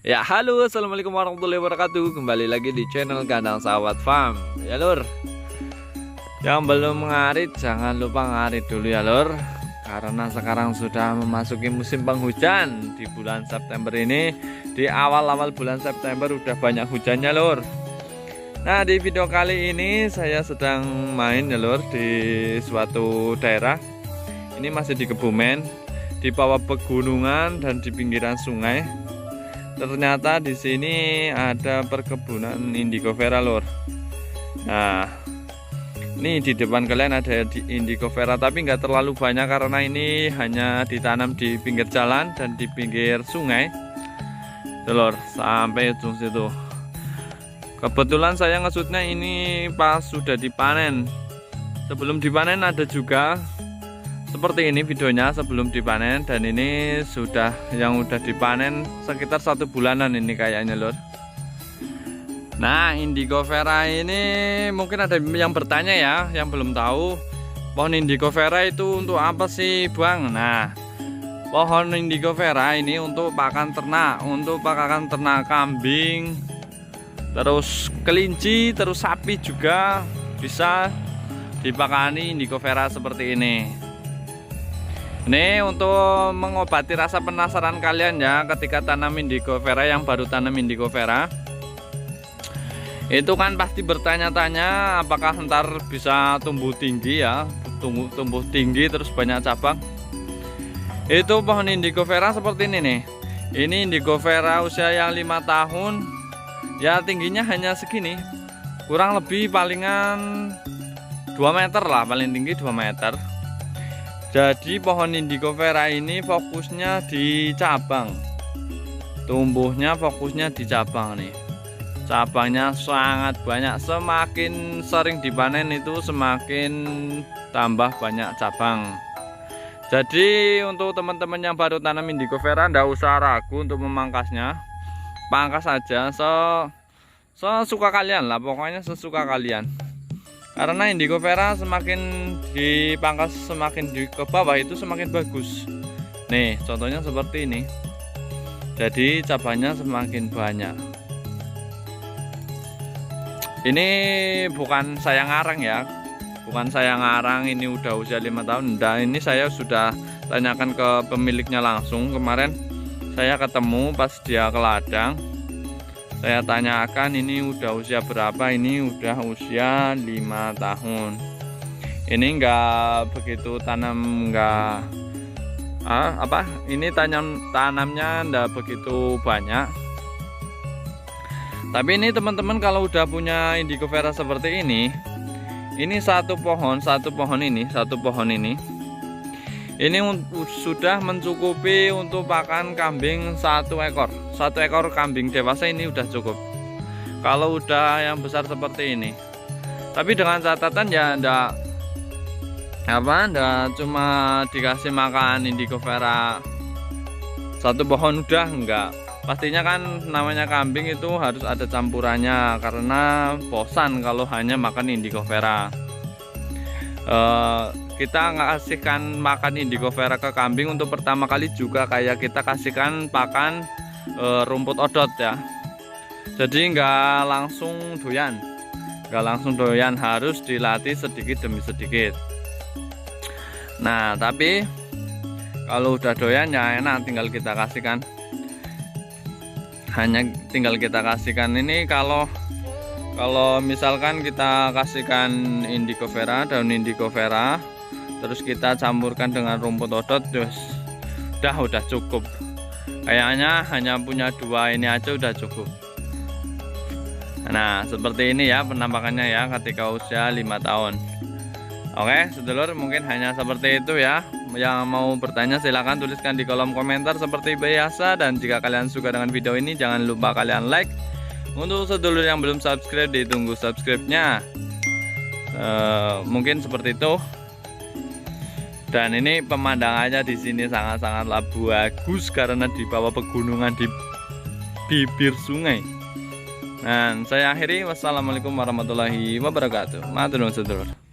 Ya, halo, assalamualaikum warahmatullahi wabarakatuh. Kembali lagi di channel Kandang Sawat Farm. Ya lur, yang belum ngarit jangan lupa ngarit dulu ya lur, karena sekarang sudah memasuki musim penghujan. Di bulan September ini, di awal-awal bulan September udah banyak hujannya lur. Nah, di video kali ini saya sedang main ya lur di suatu daerah. Ini masih di Kebumen, di bawah pegunungan dan di pinggiran sungai. Ternyata di sini ada perkebunan indigo vera lur. Nah, ini di depan kalian ada indigo vera, tapi nggak terlalu banyak karena ini hanya ditanam di pinggir jalan dan di pinggir sungai. Lur, sampai ujung situ. Kebetulan saya ngesutnya ini pas sudah dipanen. Sebelum dipanen ada juga seperti ini videonya sebelum dipanen, dan ini sudah yang udah dipanen sekitar 1 bulanan ini kayaknya lur. Nah, indigo vera ini mungkin ada yang bertanya ya, yang belum tahu pohon indigo vera itu untuk apa sih Bang? Nah, pohon indigo vera ini untuk pakan ternak, untuk pakan ternak kambing, terus kelinci, terus sapi juga bisa dipakani indigo vera seperti ini. Ini untuk mengobati rasa penasaran kalian ya ketika tanam indigo vera, yang baru tanam indigo vera. Itu kan pasti bertanya-tanya apakah ntar bisa tumbuh tinggi ya, tumbuh tinggi terus banyak cabang. Itu pohon indigo vera seperti ini nih. Ini indigo vera usia yang 5 tahun. Ya tingginya hanya segini. Kurang lebih palingan 2 meter lah, paling tinggi 2 meter. Jadi pohon indigo vera ini fokusnya di cabang. Tumbuhnya fokusnya di cabang nih. Cabangnya sangat banyak. Semakin sering dipanen itu semakin tambah banyak cabang. Jadi untuk teman-teman yang baru tanam indigo vera, ndak usah ragu untuk memangkasnya. Pangkas saja sesuka kalian lah, pokoknya sesuka kalian. Karena indigo vera semakin dipangkas, semakin ke bawah itu semakin bagus. Nih, contohnya seperti ini. Jadi cabangnya semakin banyak. Ini bukan saya ngarang ya. Bukan saya ngarang, ini udah usia 5 tahun. Nah, ini saya sudah tanyakan ke pemiliknya langsung. Kemarin saya ketemu pas dia ke ladang. Saya tanyakan ini udah usia berapa, ini udah usia 5 tahun. Ini enggak begitu tanam, enggak ini tanamnya enggak begitu banyak. Tapi ini teman-teman kalau udah punya indigo vera seperti ini satu pohon ini sudah mencukupi untuk pakan kambing 1 ekor. 1 ekor kambing dewasa ini udah cukup. Kalau udah yang besar seperti ini. Tapi dengan catatan ya ndak cuma dikasih makan indigo vera 1 pohon udah, enggak. Pastinya kan namanya kambing itu harus ada campurannya, karena bosan kalau hanya makan indigo vera. Kita nggak kasihkan makan indigo vera ke kambing untuk pertama kali juga kayak kita kasihkan pakan rumput odot ya. Jadi nggak langsung doyan, harus dilatih sedikit demi sedikit. Nah, tapi kalau udah doyan ya enak, tinggal kita kasihkan. Ini kalau misalkan kita kasihkan indigo vera, daun indigo vera, terus kita campurkan dengan rumput odot, udah cukup. Kayaknya hanya punya 2 ini aja udah cukup. Nah, seperti ini ya penampakannya ya ketika usia 5 tahun. Oke, sedulur, mungkin hanya seperti itu ya. Yang mau bertanya silahkan tuliskan di kolom komentar seperti biasa. Dan jika kalian suka dengan video ini, jangan lupa kalian like. Untuk sedulur yang belum subscribe, ditunggu subscribe-nya. Mungkin seperti itu. Dan ini pemandangannya di sini sangat-sangatlah bagus karena di bawah pegunungan, di bibir sungai. Dan saya akhiri, wassalamualaikum warahmatullahi wabarakatuh. Matur nuwun sedulur.